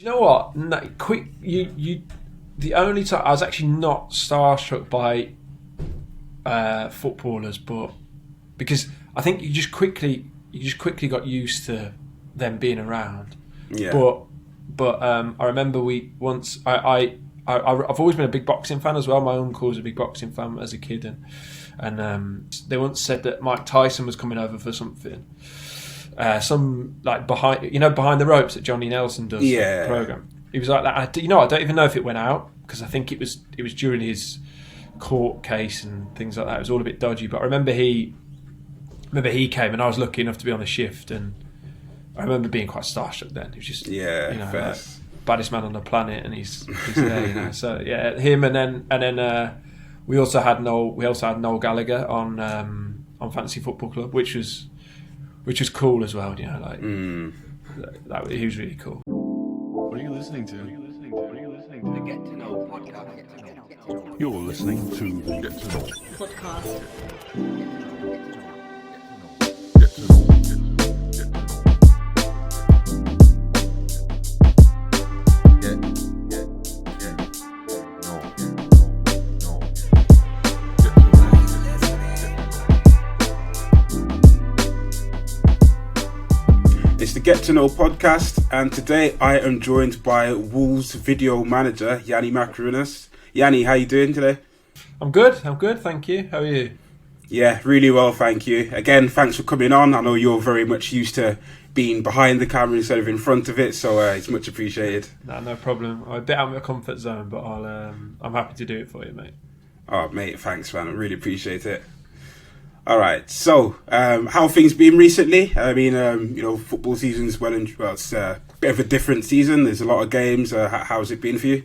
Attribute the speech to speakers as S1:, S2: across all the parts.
S1: You know what? No, quick, you. The only time I was actually not starstruck by footballers, but because I think you just quickly got used to them being around.
S2: Yeah.
S1: But I remember I've always been a big boxing fan as well. My uncle was a big boxing fan as a kid, and they once said that Mike Tyson was coming over for something. Some like behind the ropes that Johnny Nelson does the program. He was like that. I don't even know if it went out because I think it was during his court case and things like that. It was all a bit dodgy. But I remember he came and I was lucky enough to be on the shift, and I remember being quite starstruck then. He was just baddest man on the planet, and he's there. So yeah, him and then we also had Noel Gallagher on Fantasy Football Club, which was cool as well. He was really cool.
S3: What are you listening to?
S4: The Get to Know podcast.
S3: You're listening to the Get to Know
S4: Podcast.
S3: Get to Know.
S2: It's the Get to Know podcast, and today I am joined by Wolves video manager Yannie Makarounas. Yannie, how you doing today?
S1: I'm good, thank you. How are you?
S2: Yeah, really well, thank you. Again, thanks for coming on. I know you're very much used to being behind the camera instead of in front of it, so it's much appreciated.
S1: No problem. I'm a bit out of my comfort zone, but I'm happy to do it for you, mate.
S2: Oh, mate, thanks, man. I really appreciate it. All right, so how have things been recently? I mean, football season's it's a bit of a different season. There's a lot of games. How's it been for you?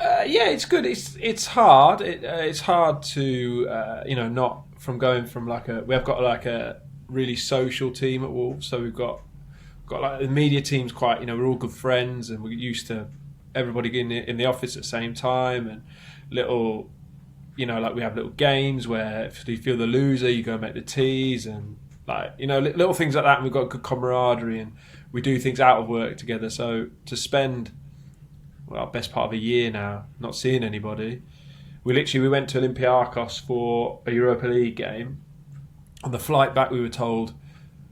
S1: Yeah, it's good. It's hard. It's hard to not from going from we have got like a really social team at Wolves. So we've got like the media team's quite we're all good friends, and we're used to everybody getting in the office at the same time, and little. Like we have little games where if you feel the loser, you go and make the teas, and little things like that. And we've got good camaraderie, and we do things out of work together. So to spend best part of a year now not seeing anybody, we went to Olympiacos for a Europa League game. On the flight back, we were told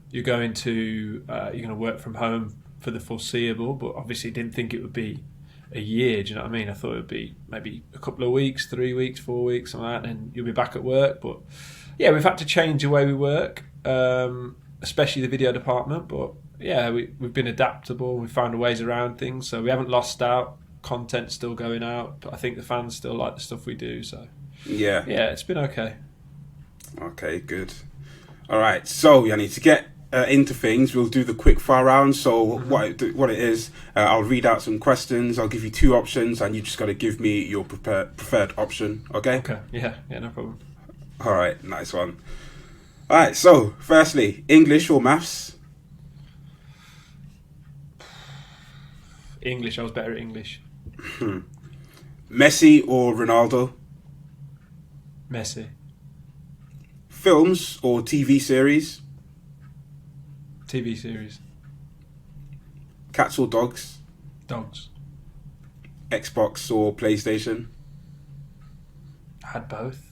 S1: you're going to work from home for the foreseeable, but obviously didn't think it would be a year. Do you know what I mean? I thought it would be maybe a couple of weeks, 3 weeks, 4 weeks, something like that, and you'll be back at work. But yeah, we've had to change the way we work, especially the video department. But yeah, we've been adaptable. We've found ways around things, so we haven't lost out. Content's still going out, but I think the fans still like the stuff we do. So yeah, it's been okay.
S2: Okay, good. All right, so Yannie, to get into things, we'll do the quick fire round. So what it is, I'll read out some questions. I'll give you two options, and you just got to give me your preferred option. Okay?
S1: Okay. Yeah, no problem.
S2: All right, nice one. All right. So, firstly, English or maths?
S1: English. I was better at English.
S2: Messi or Ronaldo?
S1: Messi.
S2: Films or TV series?
S1: TV series.
S2: Cats or dogs?
S1: Dogs.
S2: Xbox or PlayStation?
S1: I had both.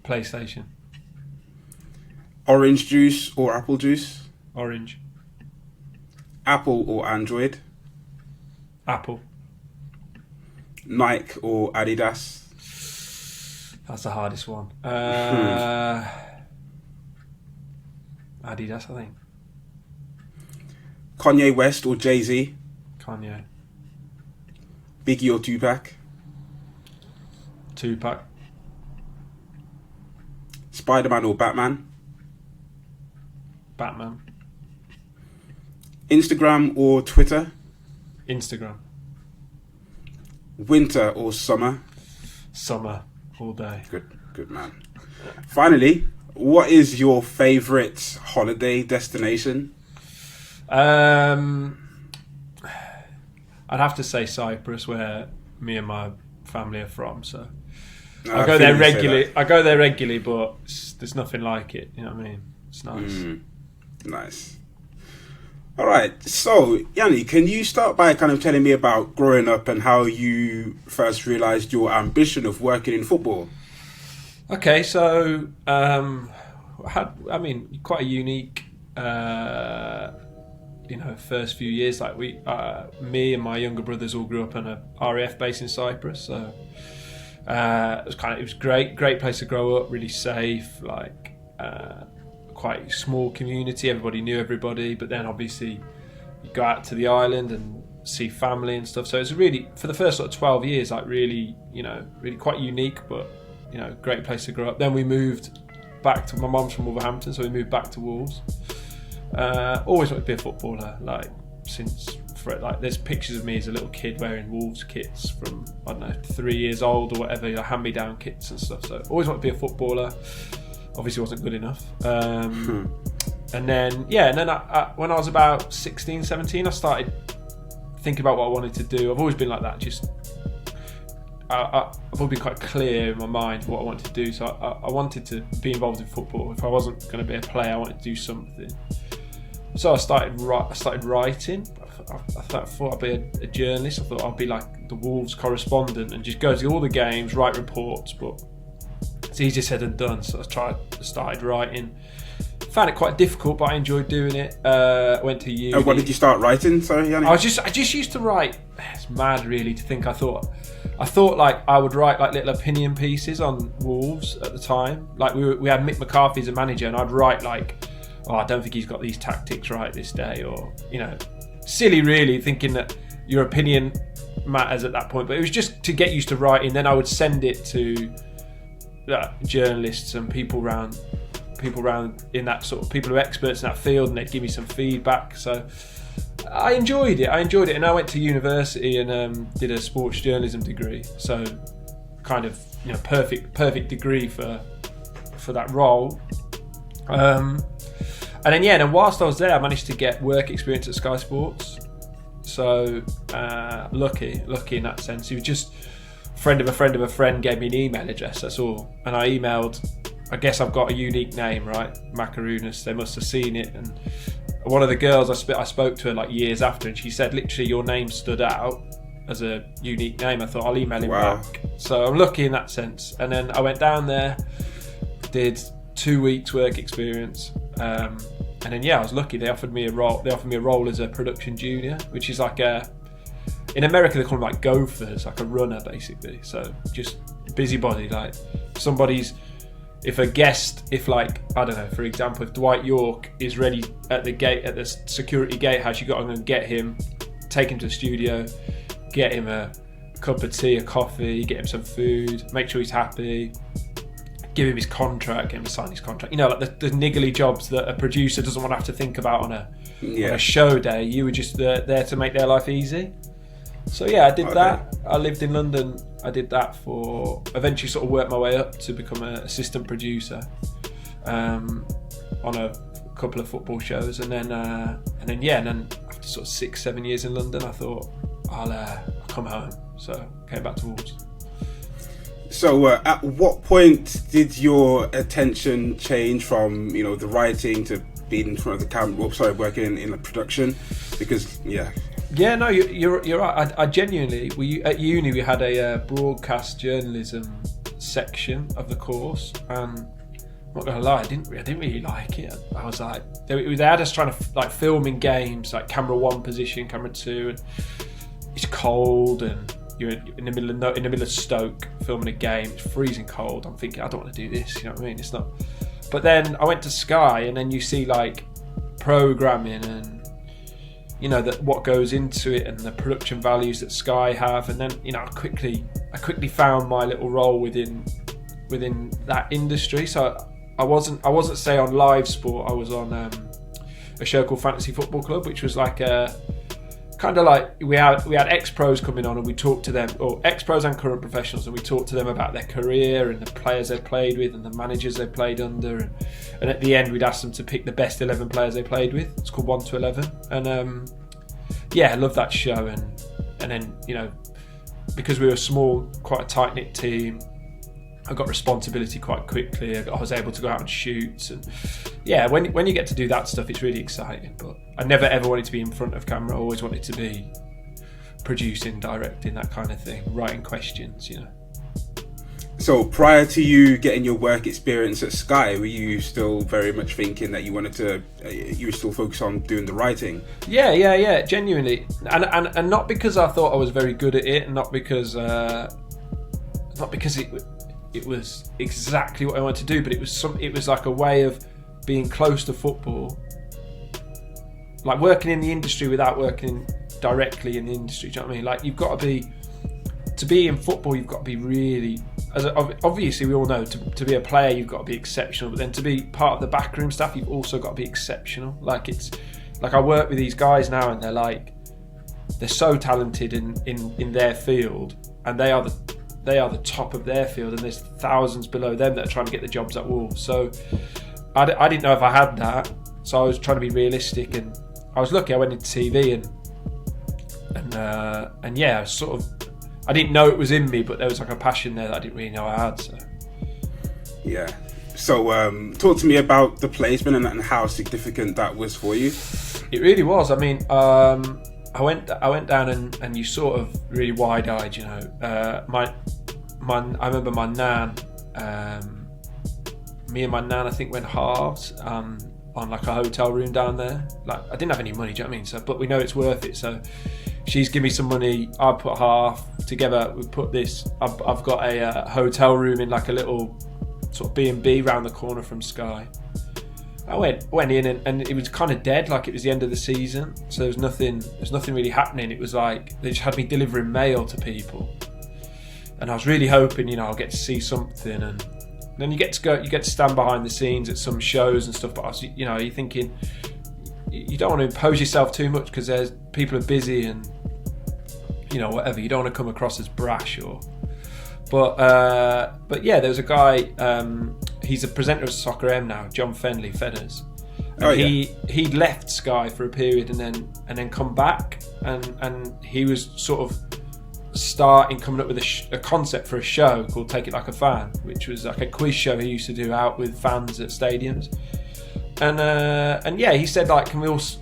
S1: PlayStation.
S2: Orange juice or apple juice?
S1: Orange.
S2: Apple or Android?
S1: Apple.
S2: Nike or Adidas?
S1: That's the hardest one. Adidas, I think.
S2: Kanye West or Jay-Z?
S1: Kanye.
S2: Biggie or Tupac?
S1: Tupac.
S2: Spider-Man or Batman?
S1: Batman.
S2: Instagram or Twitter?
S1: Instagram.
S2: Winter or summer?
S1: Summer, all day.
S2: Good man. Finally, what is your favourite holiday destination?
S1: I'd have to say Cyprus, where me and my family are from. So I go there regularly. But there's nothing like it. You know what I mean? It's nice.
S2: Nice. All right. So, Yannie, can you start by kind of telling me about growing up and how you first realised your ambition of working in football?
S1: Okay, so quite a unique, first few years. Like me and my younger brothers all grew up on a RAF base in Cyprus. So it was great place to grow up. Really safe, quite small community. Everybody knew everybody. But then obviously you go out to the island and see family and stuff. So it's really, for the first sort of 12 years, really quite unique, but great place to grow up. Then we moved back to, my mum's from Wolverhampton, so we moved back to Wolves. Always wanted to be a footballer, there's pictures of me as a little kid wearing Wolves kits from, 3 years old or whatever, hand-me-down kits and stuff. So always wanted to be a footballer. Obviously wasn't good enough. And then when I was about 16, 17, I started thinking about what I wanted to do. I've always been like that, I've always been quite clear in my mind what I wanted to do. So I wanted to be involved in football. If I wasn't going to be a player, I wanted to do something. So I started writing. I thought I'd be a journalist. I thought I'd be like the Wolves correspondent and just go to all the games, write reports. But it's easier said than done. So I started writing. Found it quite difficult, but I enjoyed doing it. Went to uni.
S2: And what did you start writing? Sorry, Yannie.
S1: I just used to write. It's mad, really, to think. I thought like I would write like little opinion pieces on Wolves at the time. Like we had Mick McCarthy as a manager, and I'd write like, oh, I don't think he's got these tactics right this day, or silly, really, thinking that your opinion matters at that point. But it was just to get used to writing. Then I would send it to journalists and people around in that sort of, people who are experts in that field, and they'd give me some feedback. So I enjoyed it, and I went to university and did a sports journalism degree. So kind of perfect degree for that role. And then whilst I was there, I managed to get work experience at Sky Sports. So lucky in that sense. It was just a friend of a friend gave me an email address, that's all. And I emailed, I guess I've got a unique name, right? Makarounas. They must have seen it. And one of the girls I spoke to her like years after, and she said, literally, your name stood out as a unique name. I thought, I'll email him back. So I'm lucky in that sense. And then I went down there, did 2 weeks work experience. And then I was lucky. They offered me a role as a production junior, which is like in America they call them like gophers, like a runner basically. So just busybody, like if for example, if Dwight York is ready at the security gatehouse, you got to go and get him, take him to the studio, get him a cup of tea, a coffee, get him some food, make sure he's happy, give him his contract, get him to sign his contract. Like the niggly jobs that a producer doesn't want to have to think about on a show day. You were just there to make their life easy. So I did that. I lived in London. I did that for, eventually sort of worked my way up to become an assistant producer on a couple of football shows, and then after sort of 6-7 years in London, I thought I'll come home. So came back to Wolves.
S2: So at what point did your attention change from the writing to being in front of the camera? Working in the production, because no, you're right. I genuinely, at uni we had a broadcast journalism section of the course, and I'm not gonna lie, I didn't really like it. I was like, they had us trying to like film in games, like camera 1 position, camera 2, and it's cold, and you're in the middle of Stoke filming a game. It's freezing cold. I'm thinking, I don't want to do this. You know what I mean? It's not. But then I went to Sky, and then you see like programming and that what goes into it and the production values that Sky have, and then I quickly found my little role within that industry. So I wasn't say on live sport. I was on a show called Fantasy Football Club, which was like a kind of like we had ex-pros coming on, and we talked to them, or ex-pros and current professionals, and we talked to them about their career and the players they played with and the managers they played under, and at the end we'd ask them to pick the best 11 players they played with. It's called 1 to 11, and I love that show, and then because we were a small, quite a tight-knit team,
S1: I got responsibility quite quickly. I was able to go out and shoot, and yeah, when you get to do that stuff, it's really exciting. But I never ever wanted to be in front of camera. I always wanted to be producing, directing, that kind of thing, writing questions, you know.
S2: So prior to you getting your work experience at Sky, were you still very much thinking that you wanted to, you were still focused on doing the writing?
S1: Yeah, genuinely, and not because I thought I was very good at it, and not because it was exactly what I wanted to do, but it was like a way of being close to football, like working in the industry without working directly in the industry. Do you know what I mean? Like, you've got to be in football, you've got to be really, obviously we all know, to be a player you've got to be exceptional, but then to be part of the backroom staff you've also got to be exceptional. Like, it's like I work with these guys now, and they're so talented in their field, and they are the top of their field, and there's thousands below them that are trying to get the jobs at Wolves. So I didn't know if I had that, so I was trying to be realistic, and I was lucky. I went into TV, and yeah, I didn't know it was in me, but there was like a passion there that I didn't really know I had. So
S2: yeah. So talk to me about the placement and how significant that was for you.
S1: It really was. I mean, I went down, and you sort of really wide-eyed, you know. I remember my nan, me and my nan, I think, went halves on like a hotel room down there. Like, I didn't have any money, do you know what I mean? So, but we know it's worth it. So she's given me some money. I put half together. We put this. I've got a hotel room in like a little sort of B&B round the corner from Sky. I went in, and it was kind of dead. Like, it was the end of the season, so there was nothing really happening. It was like they just had me delivering mail to people, and I was really hoping, you know, I'll get to see something. And then you get to stand behind the scenes at some shows and stuff. But you know, you're thinking you don't want to impose yourself too much, because there's people are busy, and you know, whatever. You don't want to come across as brash or. But yeah, there was a guy. He's a presenter of Soccer M now, John Fedders. He'd left Sky for a period and then come back, and he was sort of coming up with a concept for a show called Take It Like a Fan, which was like a quiz show he used to do out with fans at stadiums. And yeah, he said, like,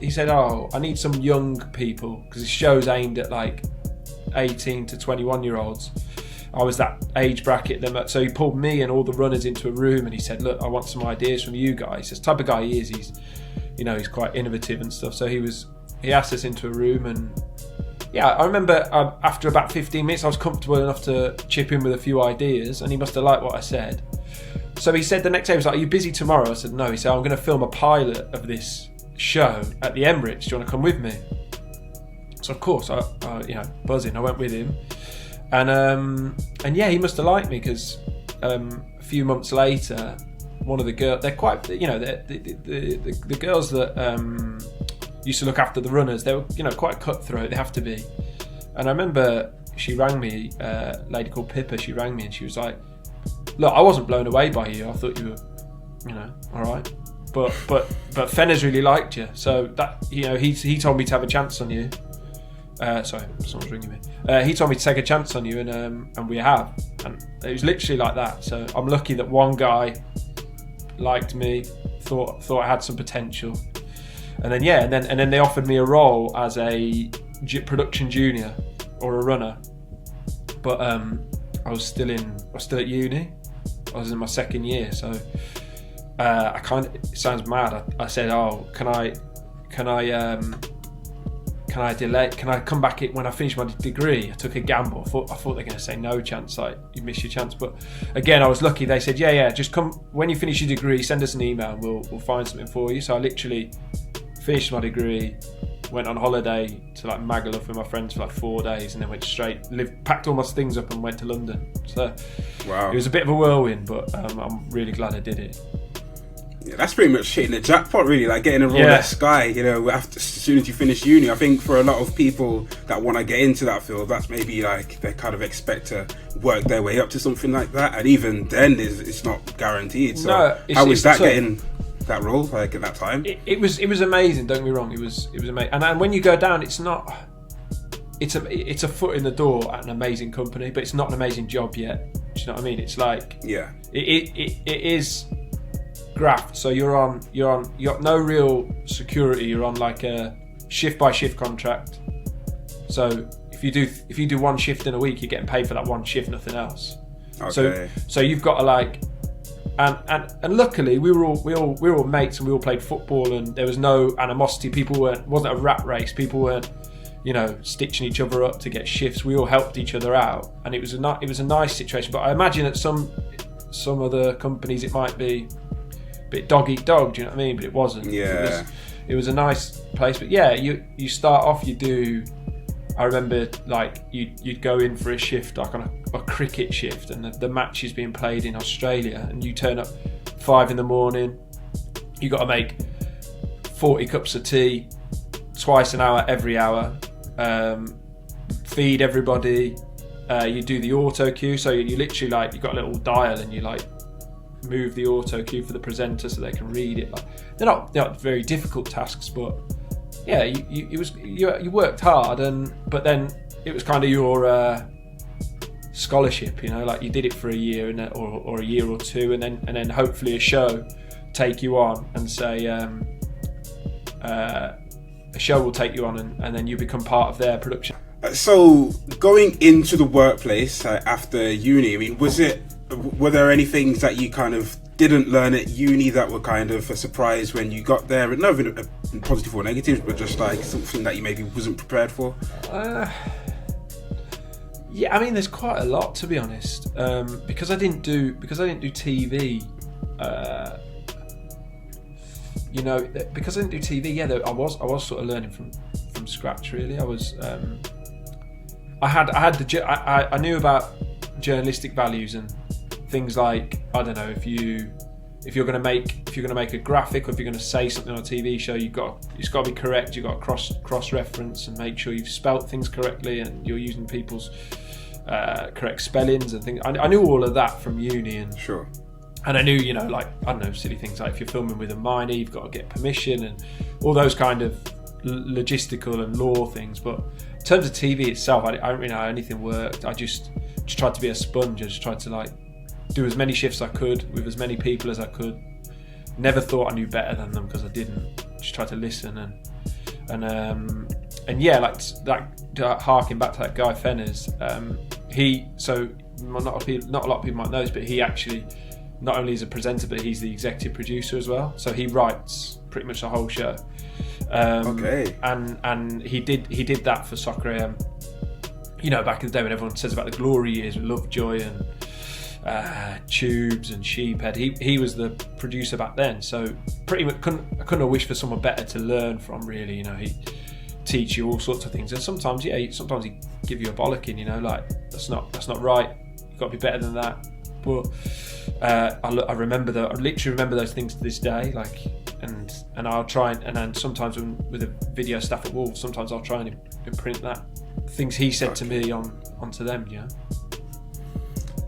S1: he said, oh, I need some young people, because his show's aimed at like 18 to 21 year olds. I was that age bracket. So he pulled me and all the runners into a room, and he said, look, I want some ideas from you guys. This type of guy he is, he's quite innovative and stuff. So he asked us into a room, and yeah, I remember after about 15 minutes I was comfortable enough to chip in with a few ideas, and he must have liked what I said. So he said the next day, he was like, are you busy tomorrow? I said, no. He said, I'm going to film a pilot of this show at the Emirates. Do you want to come with me? So of course, I buzzing, I went with him. And yeah, he must have liked me, because a few months later, one of the girls, they're quite, you know, the girls that used to look after the runners, they were, you know, quite cutthroat. They have to be. And I remember she rang me, a lady called Pippa. She rang me, and she was like, "Look, I wasn't blown away by you. I thought you were, you know, all right, but Fedders really liked you. So that, you know, he told me to have a chance on you." Sorry, someone's ringing me. He told me to take a chance on you, and we have. And it was literally like that. So I'm lucky that one guy liked me, thought I had some potential, and then yeah, and then they offered me a role as a production junior or a runner. But I was still at uni. I was in my second year, so it sounds mad. I said, oh, can I delay? Can I come back when I finish my degree? I took a gamble. I thought they were going to say no chance, like you miss your chance. But again, I was lucky. They said, yeah, just come when you finish your degree. Send us an email, and we'll find something for you. So I literally finished my degree, went on holiday to like Magaluf with my friends for like 4 days, and then went straight, packed all my things up, and went to London. So wow, it was a bit of a whirlwind, but I'm really glad I did it.
S2: Yeah, that's pretty much hitting the jackpot, really, like getting a role at Sky, you know, as soon as you finish uni. I think for a lot of people that want to get into that field, that's maybe like they kind of expect to work their way up to something like that, and even then it's not guaranteed. So how was that getting that role, like at that time?
S1: It was amazing, don't get me wrong, it was amazing. And when you go down, it's a foot in the door at an amazing company, but it's not an amazing job yet. Do you know what I mean? It's like
S2: Yeah.
S1: it is graft. So you got no real security. You're on like a shift by shift contract. So if you do one shift in a week, you're getting paid for that one shift, nothing else.
S2: Okay.
S1: So you've got to like, and luckily we were all mates and we all played football and there was no animosity. Wasn't a rat race. People weren't, stitching each other up to get shifts. We all helped each other out, and it was a nice situation. But I imagine at some other companies it might be a bit dog eat dog. Do you know what I mean? But it wasn't.
S2: Yeah.
S1: It was a nice place. But yeah, you start off. You do. I remember like you'd go in for a shift, like on a cricket shift, and the match is being played in Australia, and you turn up 5 a.m. You got to make 40 cups of tea twice an hour, every hour. Feed everybody. You do the auto cue, so you literally like you've got a little dial, and you like move the auto cue for the presenter so they can read it. Like they're not very difficult tasks, but yeah, you worked hard, but then it was kind of your scholarship, like you did it for a year or a year or two, and then hopefully a show take you on and say a show will take you on, and then you become part of their production.
S2: So going into the workplace after uni, I mean, were there any things that you kind of didn't learn at uni that were kind of a surprise when you got there? Not even positive or negative, but just like something that you maybe wasn't prepared for?
S1: Yeah, I mean, there's quite a lot, to be honest. Because I didn't do TV. Because I didn't do TV. Yeah, I was sort of learning from scratch. Really, I was. I knew about journalistic values and things like, I don't know, if you're going to make a graphic, or if you're going to say something on a TV show, it's got to be correct. You've got to cross reference and make sure you've spelt things correctly and you're using people's correct spellings and things. I knew all of that from uni, and
S2: sure.
S1: And I knew, like, I don't know, silly things like if you're filming with a minor, you've got to get permission and all those kind of logistical and law things. But in terms of TV itself, I don't really know how anything worked. I just tried to be a sponge. I just tried to like do as many shifts I could with as many people as I could. Never thought I knew better than them, because I didn't. Just tried to listen and yeah, like harking back to that Guy Fenners. Not a lot of people might know this, but he actually not only is a presenter, but he's the executive producer as well. So he writes pretty much the whole show.
S2: Okay.
S1: And he did that for Soccer AM. Back in the day when everyone says about the glory years with Lovejoy and Tubes and Sheephead, he was the producer back then. So pretty much I couldn't have wished for someone better to learn from. Really, he teach you all sorts of things. And sometimes he give you a bollocking. Like that's not right. You've got to be better than that. But I literally remember those things to this day. Like, and I'll try and then sometimes with the video staff at Wolves, sometimes I'll try and imprint that things he said to me onto them.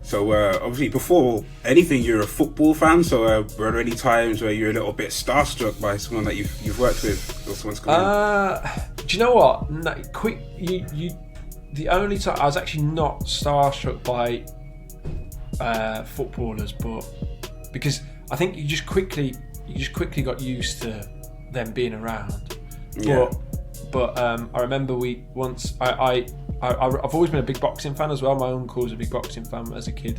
S2: So obviously, before anything, you're a football fan. So were there any times where you're a little bit starstruck by someone that you've worked with, or someone's come in?
S1: Do you know what? No, the only time I was actually not starstruck by footballers, but because I think you just quickly got used to them being around.
S2: Yeah.
S1: But I remember I've always been a big boxing fan as well. My uncle was a big boxing fan as a kid,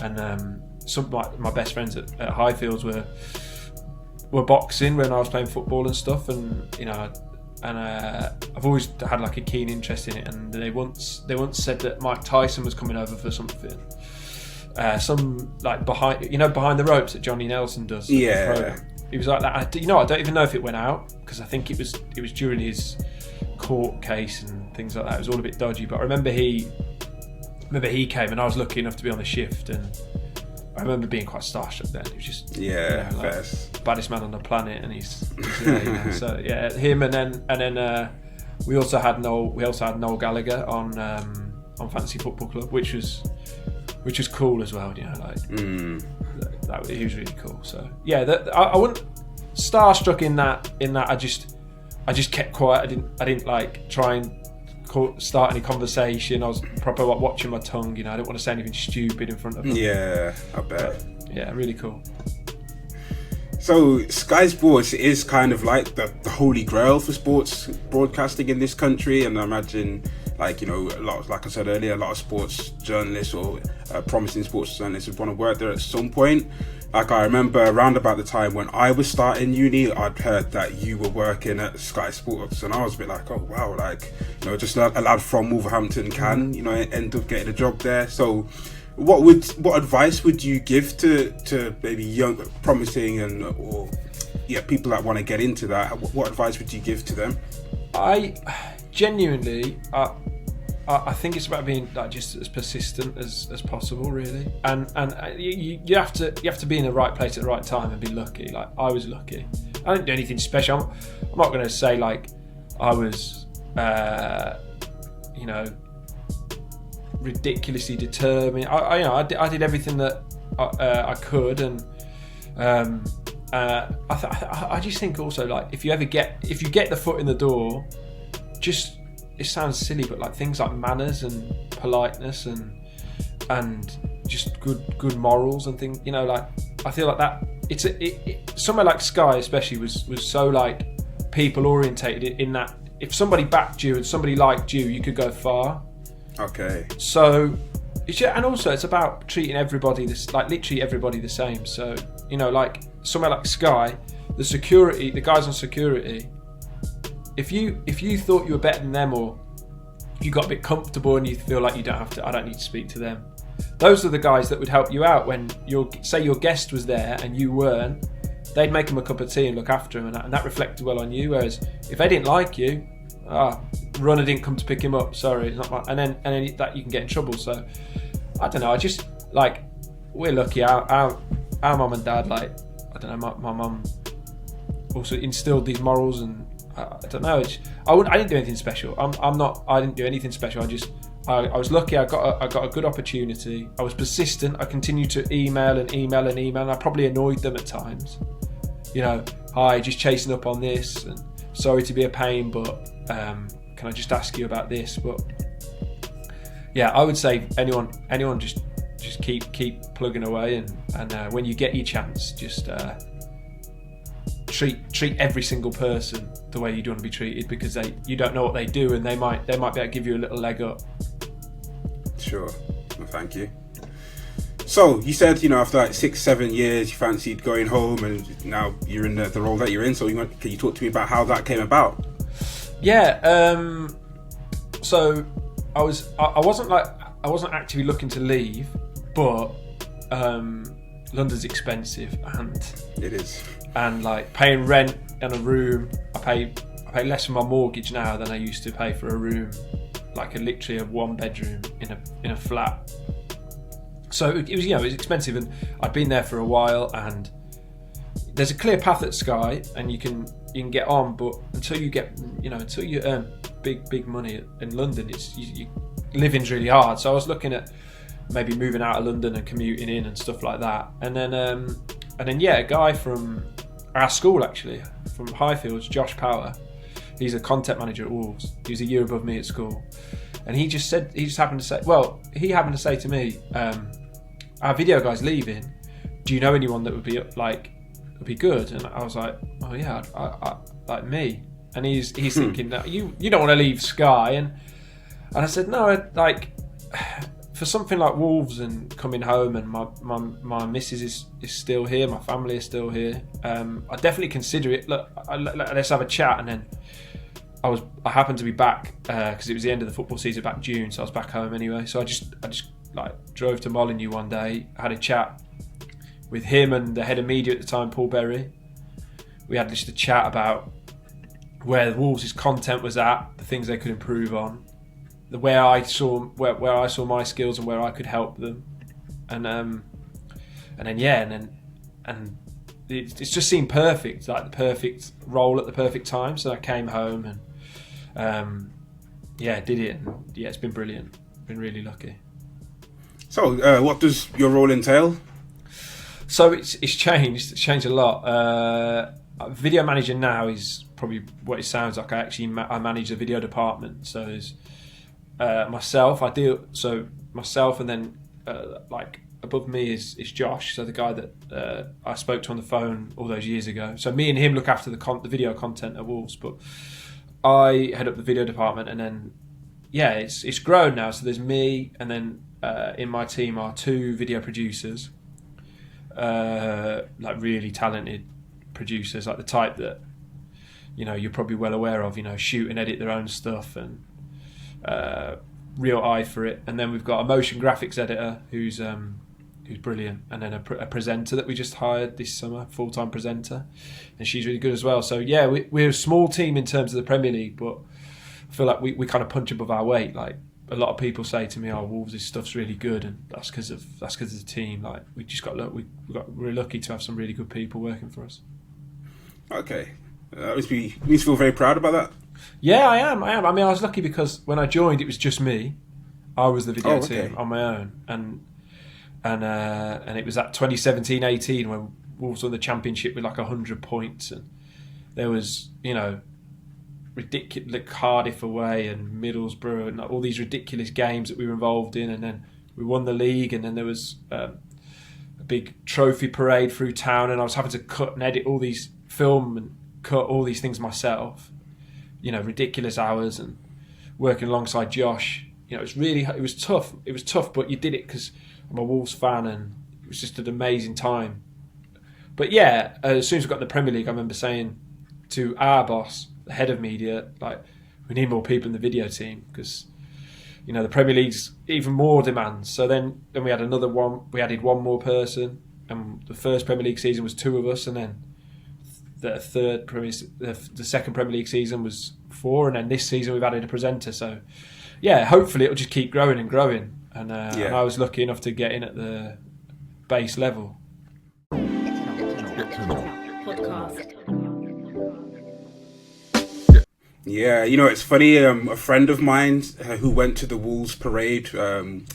S1: and some of my best friends at Highfields were boxing when I was playing football and stuff, and I've always had like a keen interest in it. And they once said that Mike Tyson was coming over for something. Some like behind the ropes that Johnny Nelson does.
S2: Yeah,
S1: he was like that. I don't even know if it went out, because I think it was during his court case and things like that. It was all a bit dodgy. But I remember he came, and I was lucky enough to be on the shift, and I remember being quite starstruck then. It was just baddest man on the planet, and he's there. So yeah, him, and then we also had Noel Gallagher on Fantasy Football Club, which was cool as well. He was really cool. So yeah, I wouldn't starstruck in that I just kept quiet. I didn't like try and start any conversation. I was proper watching my tongue. I didn't want to say anything stupid in front of them.
S2: Yeah, I bet.
S1: Yeah, really cool.
S2: So Sky Sports is kind of like the holy grail for sports broadcasting in this country, and I imagine, like, a lot, like I said earlier, a lot of sports journalists or promising sports journalists would want to work there at some point. Like, I remember around about the time when I was starting uni, I'd heard that you were working at Sky Sports, and I was a bit like, oh wow, like, just a lad from Wolverhampton can, end up getting a job there. So what advice would you give to maybe young, promising or people that want to get into that? What advice would you give to them? I
S1: genuinely, I think it's about being like just as persistent as possible, really, and you have to be in the right place at the right time and be lucky. Like, I was lucky. I didn't do anything special. I'm not going to say like I was, ridiculously determined. I did everything that I could, and I just think also, like, if you get the foot in the door, just, it sounds silly, but like things like manners and politeness and just good morals and things, like, I feel like that somewhere like Sky especially was so like people orientated in that if somebody backed you and somebody liked you, you could go far. Okay. So and also it's about treating everybody literally everybody the same. So, like somewhere like Sky, the guys on security, if you thought you were better than them, or you got a bit comfortable and you feel like I don't need to speak to them, those are the guys that would help you out when your guest was there and you weren't. They'd make him a cup of tea and look after him, and that reflected well on you. Whereas if they didn't like you, runner didn't come to pick him up, sorry, it's not my, and then that you can get in trouble. So I don't know, I just, like, we're lucky. Our mum and dad, like, I don't know, my mum also instilled these morals, and I don't know, I didn't do anything special. I didn't do anything special. I was lucky. I got a good opportunity. I was persistent. I continued to email, and I probably annoyed them at times. Hi, just chasing up on this, and sorry to be a pain, but can I just ask you about this? But yeah, I would say anyone just keep plugging away, and when you get your chance, just treat every single person the way you'd want to be treated, because you don't know what they do, and they might be able to give you a little leg up. Sure.
S2: Well, thank you. So you said, after like 6-7 years, you fancied going home, and now you're in the role that you're in. So can you talk to me about how that came about?
S1: Yeah. So I wasn't actively looking to leave, but London's expensive, and
S2: it is. And
S1: like paying rent in a room, I pay less for my mortgage now than I used to pay for a room, like literally a 1-bedroom in a flat. So it was expensive, and I'd been there for a while, and there's a clear path at Sky, and you can get on, but until you earn big money in London, living's really hard. So I was looking at maybe moving out of London and commuting in and stuff like that, and then a guy from our school, actually from Highfields, Josh Power, he's a content manager at Wolves. He was a year above me at school, and he happened to say to me, our video guy's leaving, do you know anyone that would be good? And I was like, oh yeah, I like me. And he's thinking that you don't want to leave Sky, and I said, no, like, for something like Wolves and coming home, and my missus is still here, my family is still here, I definitely consider it. Look, let's have a chat. And then I happened to be back because it was the end of the football season back June, so I was back home anyway. So I just like drove to Molineux one day, had a chat with him and the head of media at the time, Paul Berry. We had just a chat about where Wolves' content was at, the things they could improve on, where I saw my skills and where I could help them, and it just seemed perfect, like the perfect role at the perfect time. So I came home and did it, and it's been brilliant. Been really lucky.
S2: So what does your role entail?
S1: So it's changed. It's changed a lot. Video manager now is probably what it sounds like. I manage the video department. So there's myself. Myself, and then like above me is Josh. So the guy that I spoke to on the phone all those years ago. So me and him look after the video content at Wolves, but I head up the video department, and then it's grown now. So there's me, and then in my team are 2 video producers, like really talented producers, like the type that you're probably well aware of. Shoot and edit their own stuff, and real eye for it. And then we've got a motion graphics editor who's brilliant, and then a presenter that we just hired this summer, full-time presenter, and she's really good as well. So yeah, we're a small team in terms of the Premier League, but I feel like we kind of punch above our weight. Like a lot of people say to me, "Oh, Wolves' stuff's really good," and that's because of the team. Like we're lucky to have some really good people working for us.
S2: Okay, you feel very proud about that.
S1: Yeah, I am. I mean, I was lucky because when I joined, it was just me. I was the video team on my own, and it was that 2017-18 when Wolves won the championship with like 100 points, and there was ridiculous, like Cardiff away and Middlesbrough and all these ridiculous games that we were involved in, and then we won the league, and then there was a big trophy parade through town, and I was having to cut and edit all these film and cut all these things myself. Ridiculous hours, and working alongside Josh. It was tough. It was tough, but you did it because I'm a Wolves fan, and it was just an amazing time. But yeah, as soon as we got the Premier League, I remember saying to our boss, the head of media, like, we need more people in the video team because the Premier League's even more demands. So then we had another one. We added one more person, and the first Premier League season was 2 of us, and then the second Premier League season was 4, and then this season we've added a presenter. So yeah, hopefully it'll just keep growing and growing. And I was lucky enough to get in at the base level.
S4: Podcast.
S2: Yeah, it's funny. A friend of mine who went to the Wolves parade when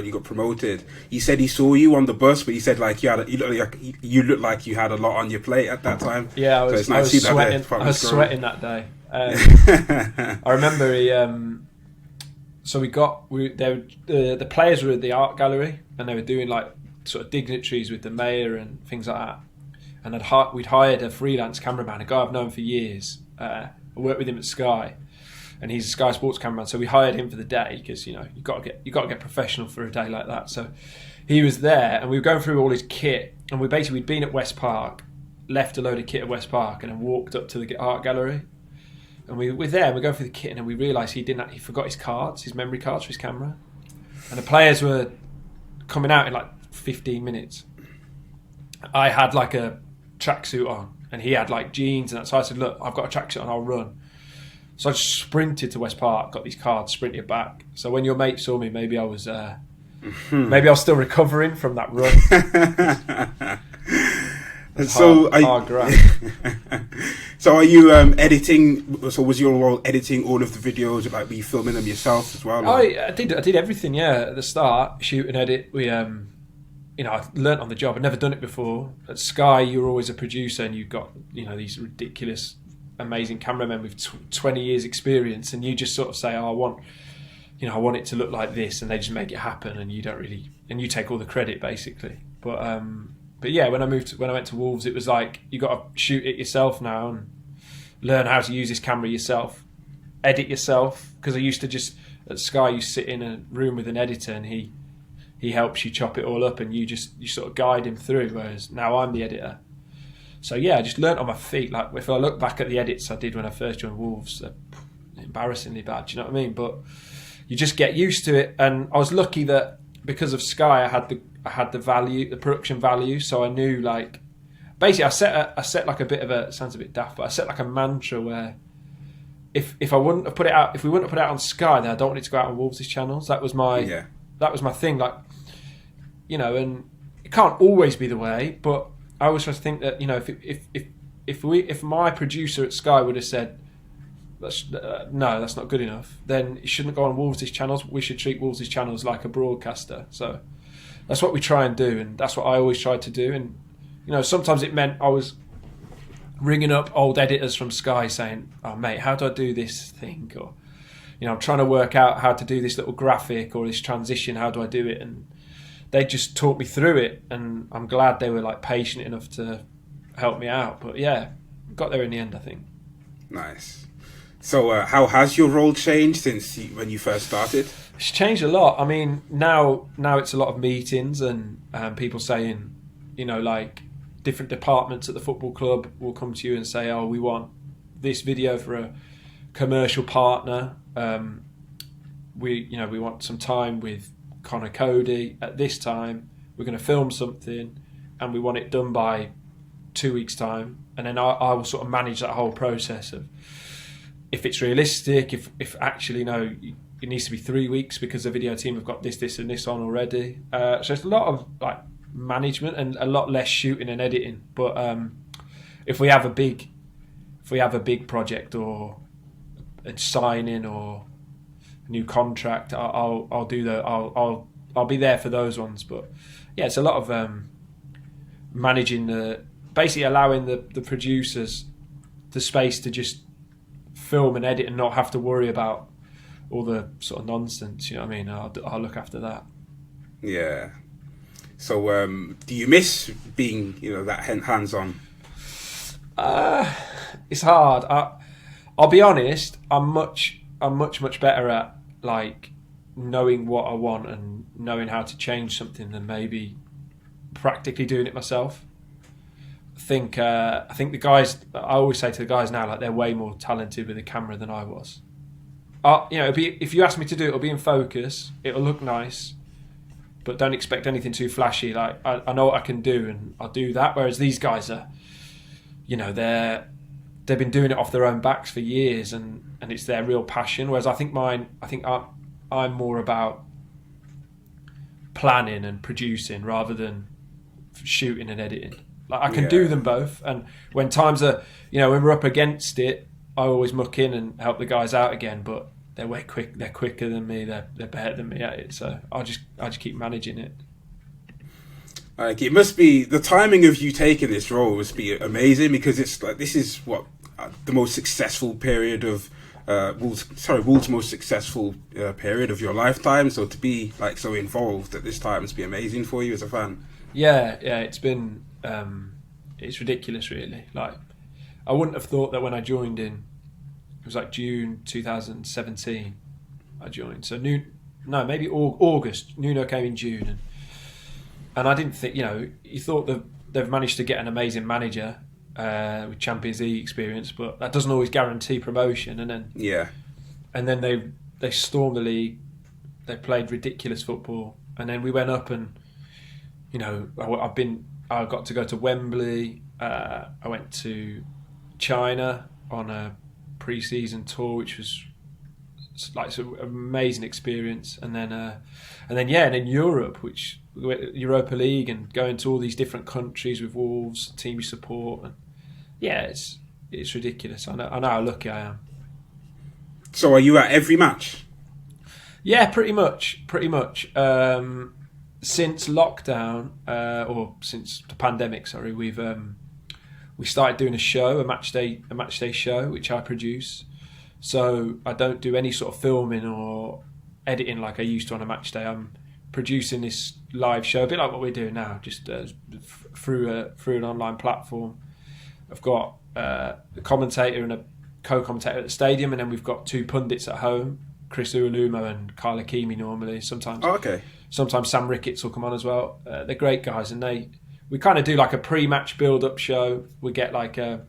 S2: you got promoted, he said he saw you on the bus, but he said like you looked like you had a lot on your plate at that time.
S1: Yeah, I was sweating. I was sweating that day. I remember the players were at the art gallery, and they were doing like sort of dignitaries with the mayor and things like that. And we'd hired a freelance cameraman, a guy I've known for years. I worked with him at Sky, and he's a Sky Sports cameraman. So we hired him for the day because you got to get professional for a day like that. So he was there, and we were going through all his kit, and we'd been at West Park, left a load of kit at West Park, and then walked up to the art gallery. And we were there, and we're going through the kit, and then we realised he forgot his memory cards for his camera, and the players were coming out in like 15 minutes. I had like a tracksuit on, and he had like jeans and that. So I said, "Look, I've got a tracksuit on, I'll run." So I just sprinted to West Park, got these cards, sprinted back. So when your mate saw me, maybe I was still recovering from that run.
S2: So are you editing? So was your role editing all of the videos? Like, were you filming them yourself as well?
S1: I did everything. Yeah, at the start, shoot and edit. We I learnt on the job. I'd never done it before. At Sky, you were always a producer, and you've got these ridiculous, amazing cameramen with 20 years experience, and you just sort of say, "Oh, I want it to look like this," and they just make it happen, and you take all the credit basically. But yeah, when I went to Wolves, it was like you got to shoot it yourself now and learn how to use this camera yourself, edit yourself. Because I used to just at Sky, you sit in a room with an editor, and he helps you chop it all up, and you sort of guide him through. Whereas now I'm the editor. So yeah, I just learnt on my feet. Like if I look back at the edits I did when I first joined Wolves, they're embarrassingly bad. Do you know what I mean? But you just get used to it, and I was lucky that because of Sky, I had the value, the production value. So I knew, like, basically, I set like a bit of a, it sounds a bit daft, but I set like a mantra where if we wouldn't have put it out on Sky, then I don't want it to go out on Wolves' channels. That was my thing. Like, and it can't always be the way, but I always try to think that if my producer at Sky would have said, no, that's not good enough, then it shouldn't go on Wolves' channels. We should treat Wolves' channels like a broadcaster. So that's what we try and do, and that's what I always tried to do. And sometimes it meant I was ringing up old editors from Sky saying, "Oh mate, how do I do this thing?" Or, I'm trying to work out how to do this little graphic or this transition. How do I do it? And they just taught me through it, and I'm glad they were like patient enough to help me out. But yeah, got there in the end, I think.
S2: Nice. So how has your role changed since when you first started?
S1: It's changed a lot. I mean, now it's a lot of meetings and people saying, like different departments at the football club will come to you and say, "Oh, we want this video for a commercial partner. We want some time with Connor Cody at this time. We're going to film something, and we want it done by 2 weeks' time." And then I will sort of manage that whole process of if it's realistic, if actually no, it needs to be 3 weeks because the video team have got this, and this on already. So it's a lot of like management and a lot less shooting and editing. But if we have a big project or a signing or a new contract, I'll do the I'll be there for those ones. But yeah, it's a lot of managing basically allowing the producers the space to just film and edit and not have to worry about all the sort of nonsense. You know what I mean? I'll look after that.
S2: Yeah. So do you miss being that hands-on?
S1: It's hard. I'll be honest. I'm much better at like knowing what I want and knowing how to change something than maybe practically doing it myself. I think the guys. I always say to the guys now, like they're way more talented with a camera than I was. If you ask me to do it, it'll be in focus. It'll look nice, but don't expect anything too flashy. Like I know what I can do, and I'll do that. Whereas these guys are, they've been doing it off their own backs for years, and it's their real passion. Whereas I think I'm more about planning and producing rather than shooting and editing. Like I can do them both, and when times are, when we're up against it, I always muck in and help the guys out again. But they're way quick. They're quicker than me. They're better than me at it. So I just keep managing it.
S2: Like it must be the timing of you taking this role must be amazing because it's like this is what the most successful period of Wolves' most successful period of your lifetime. So to be like so involved at this time must be amazing for you as a fan.
S1: Yeah, it's been it's ridiculous, really. Like I wouldn't have thought that when I joined it was like June 2017. I joined, so maybe August. Nuno came in June, and I didn't think you thought that they've managed to get an amazing manager with Champions League experience, but that doesn't always guarantee promotion. And then they stormed the league. They played ridiculous football, and then we went up and. I got to go to Wembley. I went to China on a pre-season tour, which was like an amazing experience. And then Europe, which Europa League, and going to all these different countries with Wolves, team you support, and it's ridiculous. I know how lucky I am.
S2: So, are you at every match?
S1: Yeah, pretty much. Since lockdown, or since the pandemic, sorry, we started doing a matchday show, which I produce. So I don't do any sort of filming or editing like I used to on a match day. I'm producing this live show, a bit like what we're doing now, just through an online platform. I've got a commentator and a co-commentator at the stadium, and then we've got two pundits at home, Chris Uolumo and Kyle Akimi normally. Sometimes.
S2: Oh, okay.
S1: Sometimes Sam Ricketts will come on as well. They're great guys, and we kind of do like a pre-match build-up show. We get like a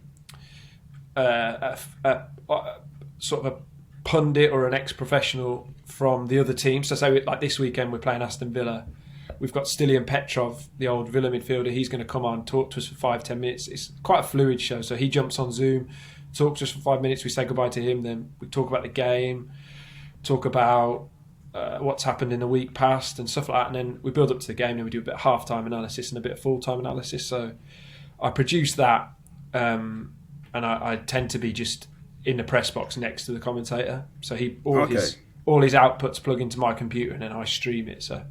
S1: sort of a pundit or an ex-professional from the other team. So say like this weekend we're playing Aston Villa. We've got Stilian Petrov, the old Villa midfielder. He's going to come on, talk to us for 5-10 minutes. It's quite a fluid show. So he jumps on Zoom, talks to us for 5 minutes. We say goodbye to him. Then we talk about the game, talk about what's happened in the week past and stuff like that, and then we build up to the game and we do a bit of half-time analysis and a bit of full-time analysis. So I produce that, and I tend to be just in the press box next to the commentator. So all his outputs plug into my computer and then I stream it. So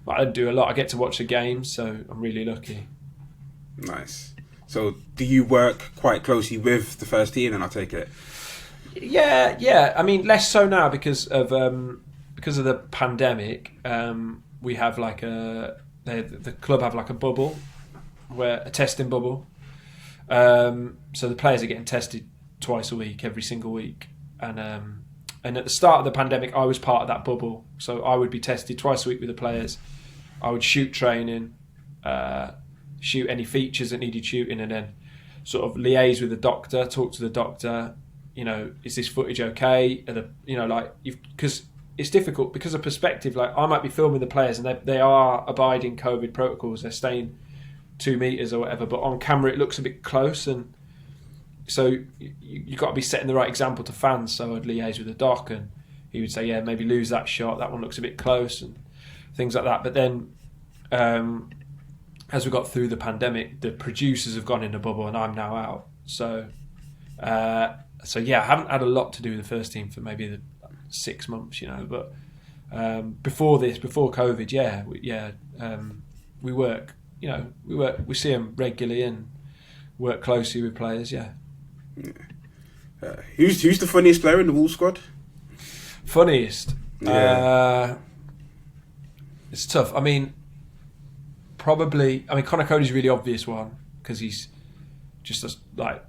S1: I don't do a lot. I get to watch the games, so I'm really lucky.
S2: Nice. So do you work quite closely with the first team? And I take it.
S1: Yeah. I mean, less so now because of the pandemic. We have like the club have like a bubble, a testing bubble. So the players are getting tested twice a week, every single week, and at the start of the pandemic, I was part of that bubble. So I would be tested twice a week with the players. I would shoot training, shoot any features that needed shooting, and then sort of liaise with the doctor, talk to the doctor. You know, is this footage okay? Because it's difficult because of perspective. Like I might be filming the players, and they are abiding COVID protocols. They're staying 2 meters or whatever, but on camera it looks a bit close, and so you got to be setting the right example to fans. So I'd liaise with the doc, and he would say, yeah, maybe lose that shot. That one looks a bit close, and things like that. But then, as we got through the pandemic, the producers have gone in the bubble, and I'm now out. So yeah, I haven't had a lot to do with the first team for maybe the 6 months, you know. But before COVID, we work. You know, we see them regularly and work closely with players. Yeah.
S2: Who's the funniest player in the Wolves squad?
S1: Funniest?
S2: Yeah.
S1: It's tough. I mean, probably. I mean, Connor Cody's a really obvious one because he's just an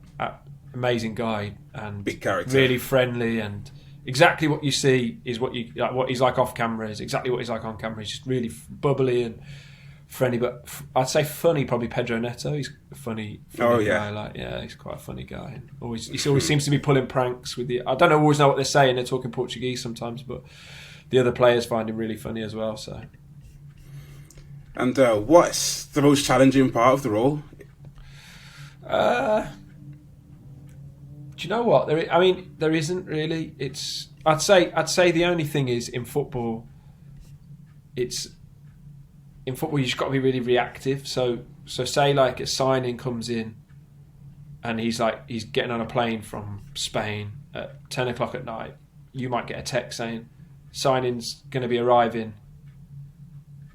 S1: amazing guy and
S2: big character,
S1: really friendly, and exactly what you see is what he's like off camera is exactly what he's like on camera. He's just really bubbly and friendly, but I'd say funny probably Pedro Neto. He's a funny guy. He's quite a funny guy. He always seems to be pulling pranks with the. I don't always know what they're saying. They're talking Portuguese sometimes, but the other players find him really funny as well. So.
S2: And what's the most challenging part of the role?
S1: Do you know what? There isn't really. I'd say the only thing is in football. In football, you just got to be really reactive. So say like a signing comes in, and he's getting on a plane from Spain at 10 o'clock at night. You might get a text saying, signing's going to be arriving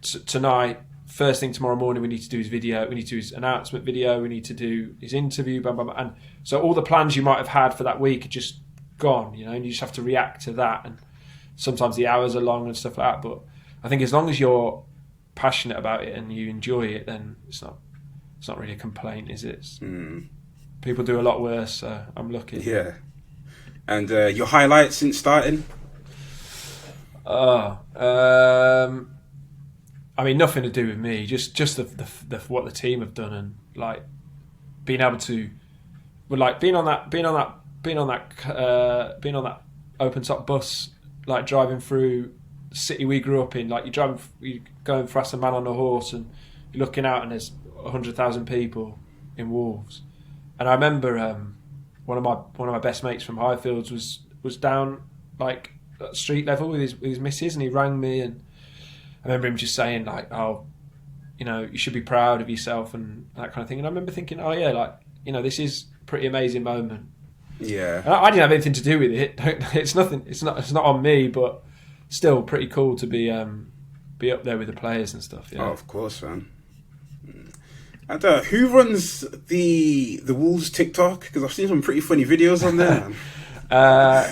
S1: tonight. First thing tomorrow morning, we need to do his video. We need to do his announcement video. We need to do his interview. Blah blah blah. And so all the plans you might have had for that week are just gone. You know, and you just have to react to that. And sometimes the hours are long and stuff like that. But I think as long as you're passionate about it and you enjoy it, then it's not really a complaint, is it? People do a lot worse, so I'm lucky.
S2: Yeah. And your highlights since starting?
S1: I mean, nothing to do with me. Just the what the team have done, and like being able to, being on that open top bus, like driving through the city we grew up in. Like you're going fast, a man on a horse, and you're looking out, and there's 100,000 people in Wolves. And I remember one of my best mates from Highfields was down like at street level with his missus, and he rang me, and I remember him just saying like, oh, you know, you should be proud of yourself and that kind of thing. And I remember thinking, oh yeah, like, you know, this is a pretty amazing moment.
S2: Yeah.
S1: And I didn't have anything to do with it. It's nothing. It's not on me, but still pretty cool to be up there with the players and stuff. Yeah.
S2: Oh, of course, man. And who runs the Wolves TikTok? Because I've seen some pretty funny videos on there.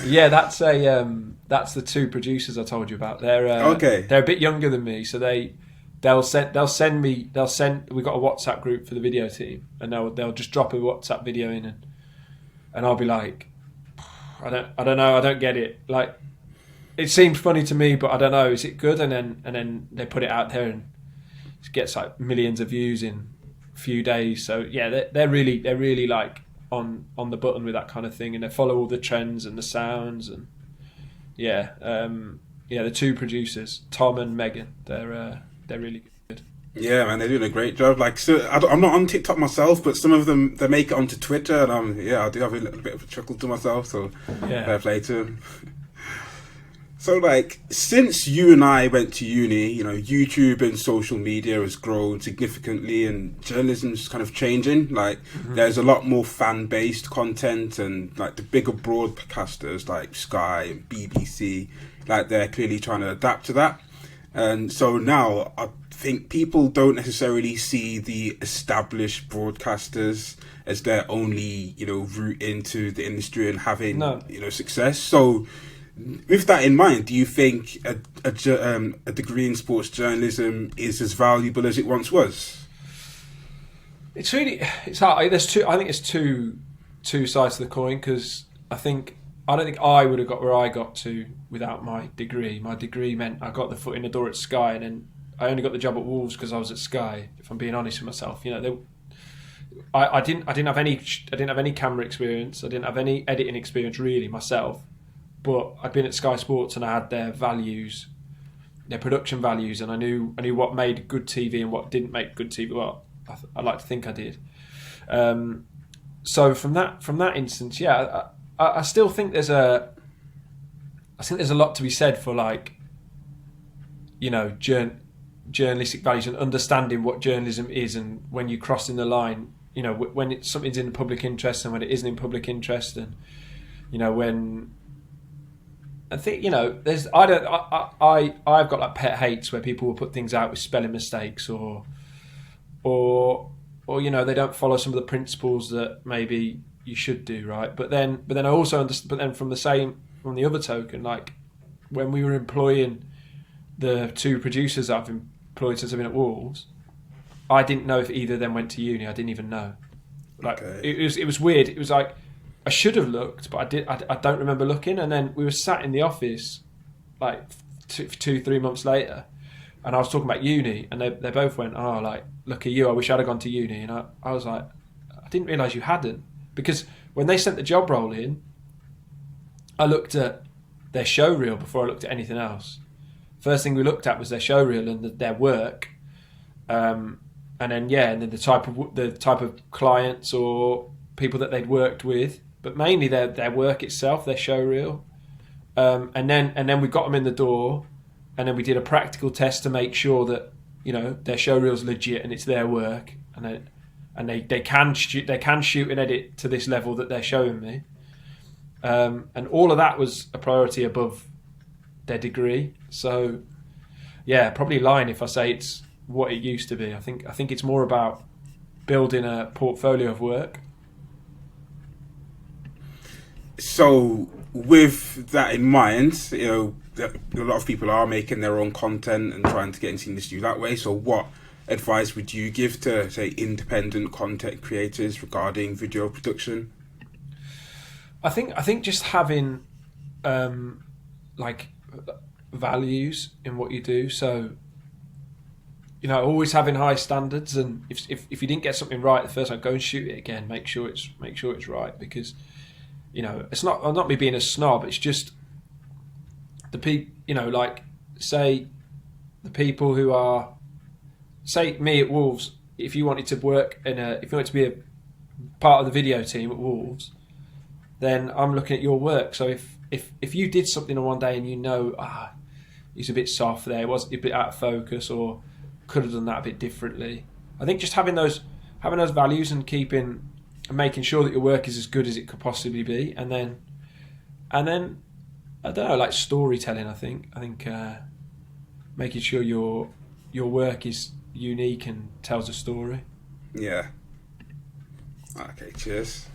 S1: Yeah, that's the two producers I told you about. They're
S2: okay.
S1: They're a bit younger than me, so they'll send me. We've got a WhatsApp group for the video team, and they'll just drop a WhatsApp video in, and I'll be like, I don't know, I don't get it. Like, it seemed funny to me, but I don't know, is it good? And then they put it out there, and it gets like millions of views in a few days. So yeah, they're really like on the button with that kind of thing, and they follow all the trends and the sounds, and the two producers, Tom and Megan, they're really good.
S2: Yeah, man, they're doing a great job. Like, so I'm not on TikTok myself, but some of them, they make it onto Twitter, and I do have a little bit of a chuckle to myself. So fair play to them. So, like, since you and I went to uni, you know, YouTube and social media has grown significantly, and journalism's kind of changing. Like, there's a lot more fan-based content, and like the bigger broadcasters like Sky and BBC, like they're clearly trying to adapt to that. And so now, think people don't necessarily see the established broadcasters as their only, route into the industry and having, success. So, with that in mind, do you think a degree in sports journalism is as valuable as it once was?
S1: It's hard. I think it's two sides to the coin, because I don't think I would have got where I got to without my degree. My degree meant I got the foot in the door at Sky, and then I only got the job at Wolves because I was at Sky. If I'm being honest with myself, I didn't have any camera experience. I didn't have any editing experience really myself. But I'd been at Sky Sports and I had their values, their production values, and I knew what made good TV and what didn't make good TV. Well, I like to think I did. So from that instance, I still think there's a lot to be said for journalistic values and understanding what journalism is, and when you're crossing the line, when something's in the public interest and when it isn't in public interest, and when I think I've got pet hates where people will put things out with spelling mistakes or they don't follow some of the principles that maybe you should do, right? But then I also understand. But then from the other token, when we were employing the two producers I've employed since I've been at Wolves, I didn't know if either of them went to uni. I didn't even know. It was weird. It was like I should have looked, but I don't remember looking. And then we were sat in the office 2-3 months later, and I was talking about uni, and they both went, look at you, I wish I'd have gone to uni. And I was like, I didn't realise you hadn't. Because when they sent the job role in, I looked at their show reel before I looked at anything else. First thing we looked at was their show reel and their work, and then the type of clients or people that they'd worked with, but mainly their work itself, their show reel, and then we got them in the door, and then we did a practical test to make sure that their show reel's legit and it's their work, and they can shoot and edit to this level that they're showing me, and all of that was a priority above their degree. So probably lying if I say it's what it used to be. I think it's more about building a portfolio of work.
S2: So with that in mind, a lot of people are making their own content and trying to get into the industry that way. So what advice would you give to, say, independent content creators regarding video production?
S1: I think just having values in what you do. So always having high standards, and if you didn't get something right the first time, go and shoot it again. Make sure it's right, because it's not me being a snob. It's just the people. Say the people who are, say me at Wolves. If you wanted to work if you wanted to be a part of the video team at Wolves, then I'm looking at your work. So if you did something on one day and it's a bit soft there, it was a bit out of focus, or could have done that a bit differently. I think just having those values and making sure that your work is as good as it could possibly be, and then I don't know, storytelling. I think making sure your work is unique and tells a story.
S2: Yeah. Okay. Cheers.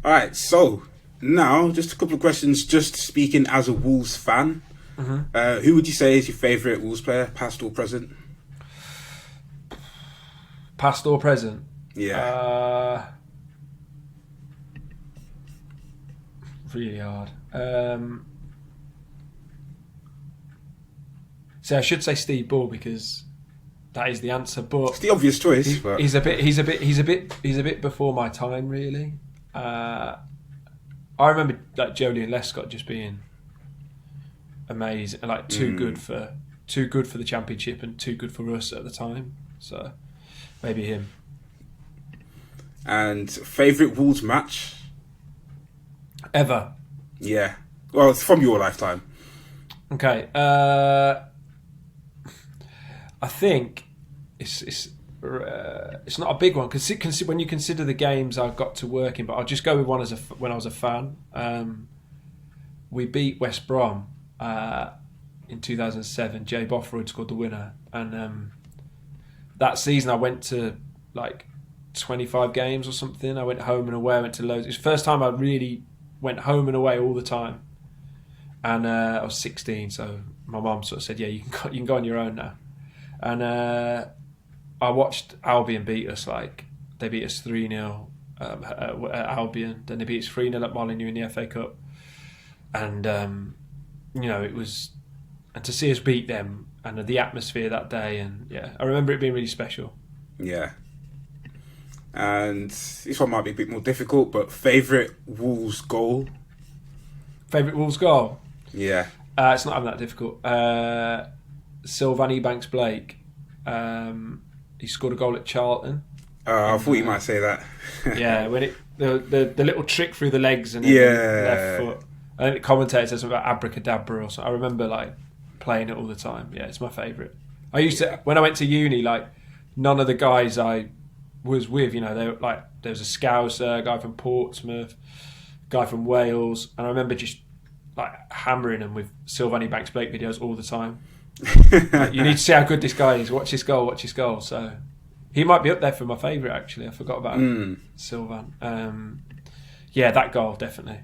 S2: All right. So now, just a couple of questions. Just speaking as a Wolves fan, who would you say is your favourite Wolves player, past or present?
S1: Past or present?
S2: Yeah.
S1: Really hard. So I should say Steve Ball, because that is the answer. But
S2: it's the obvious choice.
S1: He's a bit before my time, really. I remember Joleon Lescott just being amazing, too good for the Championship and too good for us at the time. So maybe him.
S2: And favourite Wolves match
S1: ever?
S2: Yeah. Well, it's from your lifetime.
S1: Okay. I think it's not a big one, because when you consider the games I've got to work in, but I'll just go with one when I was a fan. We beat West Brom in 2007. Jay Bothroyd scored the winner, and that season I went to like 25 games or something. I went home and away. I went to loads. It was the first time I really went home and away all the time. And I was 16, so my mum sort of said, "Yeah, you can go on your own now." And I watched Albion beat us. Like they beat us 3-0 at Albion. Then they beat us 3-0 at Molineux in the FA Cup. And it was, and to see us beat them and the atmosphere that day, and yeah, I remember it being really special.
S2: Yeah. And this one might be a bit more difficult, but favourite Wolves goal?
S1: Favourite Wolves goal?
S2: Yeah.
S1: It's not even that difficult. Sylvan Ebanks-Blake. He scored a goal at Charlton.
S2: I thought you might say that.
S1: Yeah, when the little trick through the legs and then the left foot. I think the commentator says something about abracadabra or something. I remember like playing it all the time. Yeah, it's my favourite. I used to, when I went to uni, like none of the guys I was with, they were like, there was a Scouser, a guy from Portsmouth, guy from Wales, and I remember just like hammering them with Sylvan Ebanks-Blake videos all the time. Like, you need to see how good this guy is. Watch his goal. So he might be up there for my favourite. Actually, I forgot about Sylvan. Yeah, that goal definitely.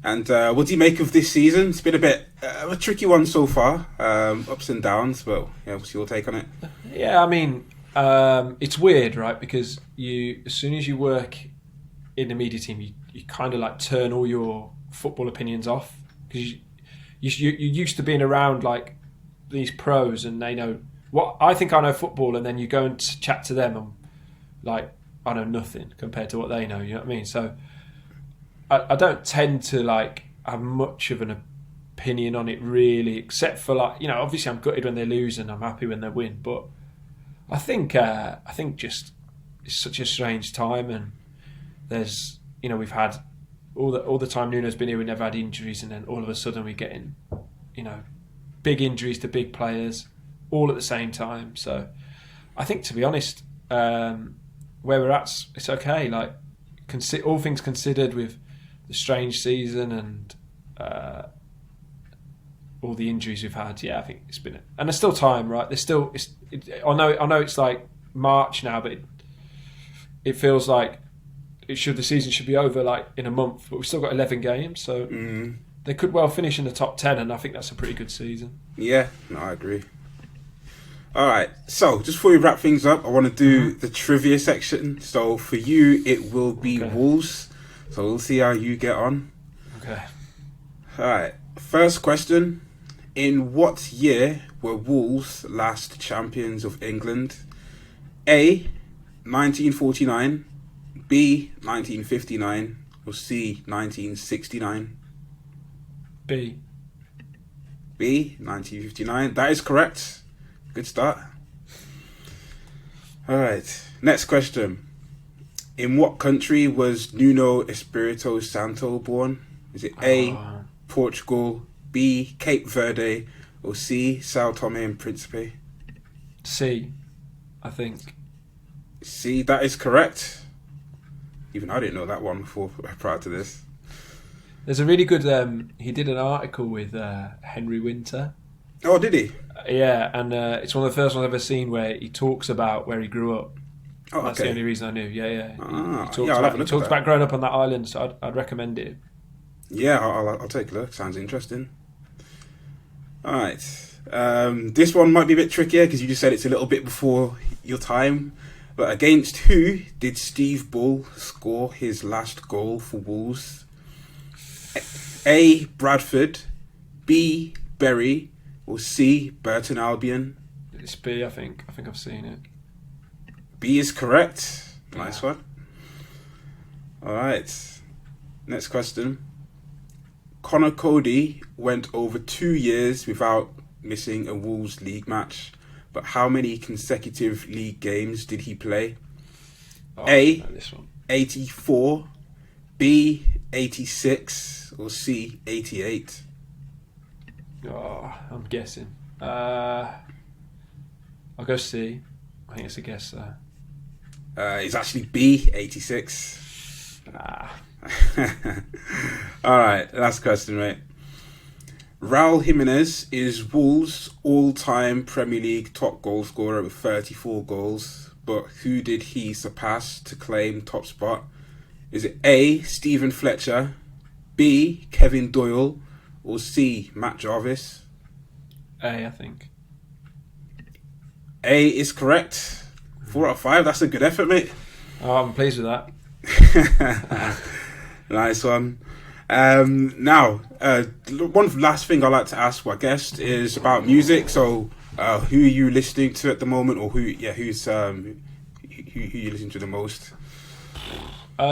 S2: And what do you make of this season? It's been a bit of a tricky one so far, ups and downs. But yeah, what's your take on it?
S1: Yeah, I mean, it's weird, right? Because as soon as you work in the media team, you kind of like turn all your football opinions off, because you're used to being around like these pros and they know what I think I know football, and then you go and chat to them and like I know nothing compared to what they know. You know what I mean? So I don't tend to like have much of an opinion on it really, except for like obviously I'm gutted when they lose and I'm happy when they win, but I think just it's such a strange time, and there's we've had all the time Nuno's been here, we never had injuries, and then all of a sudden we're getting big injuries to big players all at the same time. So I think, to be honest, where we're at, it's okay. Like all things considered, with the strange season and all the injuries we've had, yeah, I think it's been, and there's still time, right? There's still, I know it's like March now, but it feels like the season should be over like in a month, but we've still got 11 games, so they could well finish in the top 10, and I think that's a pretty good season.
S2: Yeah, no, I agree. All right, so just before we wrap things up, I want to do the trivia section. So for you, it will be Wolves. So we'll see how you get on.
S1: Okay.
S2: All right, first question. In what year were Wolves last champions of England? A, 1949, B, 1959, or C, 1969?
S1: B,
S2: 1959. That is correct. Good start. All right, next question. In what country was Nuno Espirito Santo born? Is it A, Portugal, B, Cape Verde, or C, Sao Tome and Principe?
S1: C, I think.
S2: C, that is correct. Even I didn't know that one before, prior to this.
S1: There's a really good, he did an article with Henry Winter.
S2: Oh, did he?
S1: Yeah, and it's one of the first ones I've ever seen where he talks about where he grew up.
S2: Oh,
S1: That's
S2: okay.
S1: the only reason I knew. Yeah. He
S2: I'll have a look
S1: talks
S2: at that.
S1: about growing up on that island, so I'd recommend it.
S2: Yeah, I'll take a look. Sounds interesting. All right. This one might be a bit trickier because you just said it's a little bit before your time. But against who did Steve Bull score his last goal for Wolves? A, Bradford, B, Bury, or C, Burton Albion?
S1: It's B, I think. I think I've seen it.
S2: B is correct. Nice one. All right. Next question. Connor Cody went over 2 years without missing a Wolves league match, but how many consecutive league games did he play? A,
S1: I know this one.
S2: 84, B, 86, or C, 88?
S1: Oh, I'm guessing. I'll go C. I think it's a guess there.
S2: It's actually B, 86.
S1: Ah.
S2: All right, last question, mate. Raul Jimenez is Wolves' all-time Premier League top goal scorer with 34 goals, but who did he surpass to claim top spot? Is it A, Stephen Fletcher, B, Kevin Doyle, or C, Matt Jarvis?
S1: A, I think.
S2: A is correct. 4 out of 5. That's a good effort, mate.
S1: Oh, I'm pleased with that.
S2: Nice one. Now, one last thing I like to ask my guest is about music. So, who are you listening to at the moment, or who you listen to the most?
S1: Do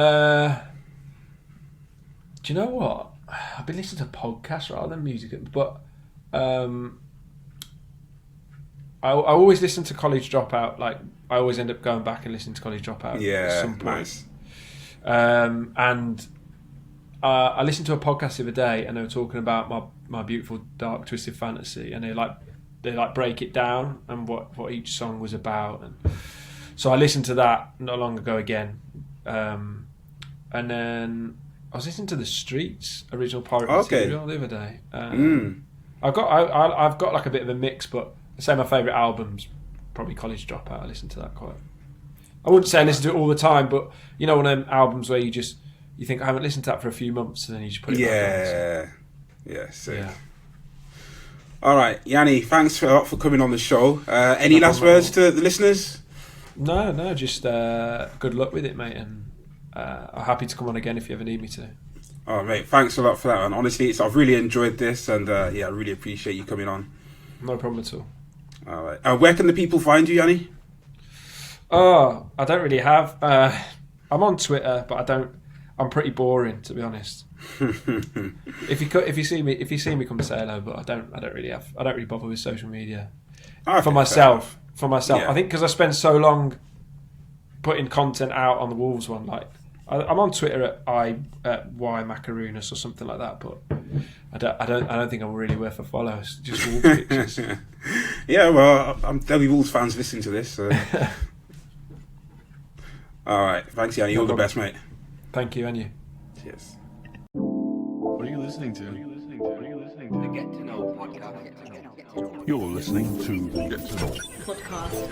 S1: you know what? I've been listening to podcasts rather than music, but I always listen to College Dropout. Like, I always end up going back and listening to College Dropout at some point.
S2: Nice.
S1: And I listened to a podcast the other day, and they were talking about my beautiful dark twisted fantasy, and they break it down and what each song was about. And so I listened to that not long ago again, and then I was listening to the Streets original Pirate Material the other day. I've got like a bit of a mix, but I'd say my favourite album's probably College Dropout. I listen to that quite. I wouldn't say I listen to it all the time, but you know, one of them albums where you think I haven't listened to that for a few months, and then you just put it back on. Sick. Yeah.
S2: All right, Yanni, thanks a lot for coming on the show. Any last words to the listeners?
S1: No, just good luck with it, mate, and I'm happy to come on again if you ever need me to.
S2: Oh, mate, thanks a lot for that. And honestly, I've really enjoyed this, and I really appreciate you coming on.
S1: No problem at all.
S2: All right. Where can the people find you, Yanni?
S1: Oh, I don't really have. I'm on Twitter, but I don't. I'm pretty boring, to be honest. If you see me, come say hello. But I don't really bother with social media.
S2: Okay,
S1: for myself.
S2: Yeah.
S1: I think because I spend so long putting content out on the Wolves one. Like, I'm on Twitter at Y Makarounas or something like that. But I don't think I'm really worth a follow. It's just Wolves pictures.
S2: Yeah, well, there'll be Wolves fans listening to this. So. All right, thanks, Yanni. All the best, mate.
S1: Thank you, and you.
S2: Cheers.
S3: What are you listening to?
S4: The Get to Know podcast.
S3: You're listening to the Get to Know
S4: Podcast.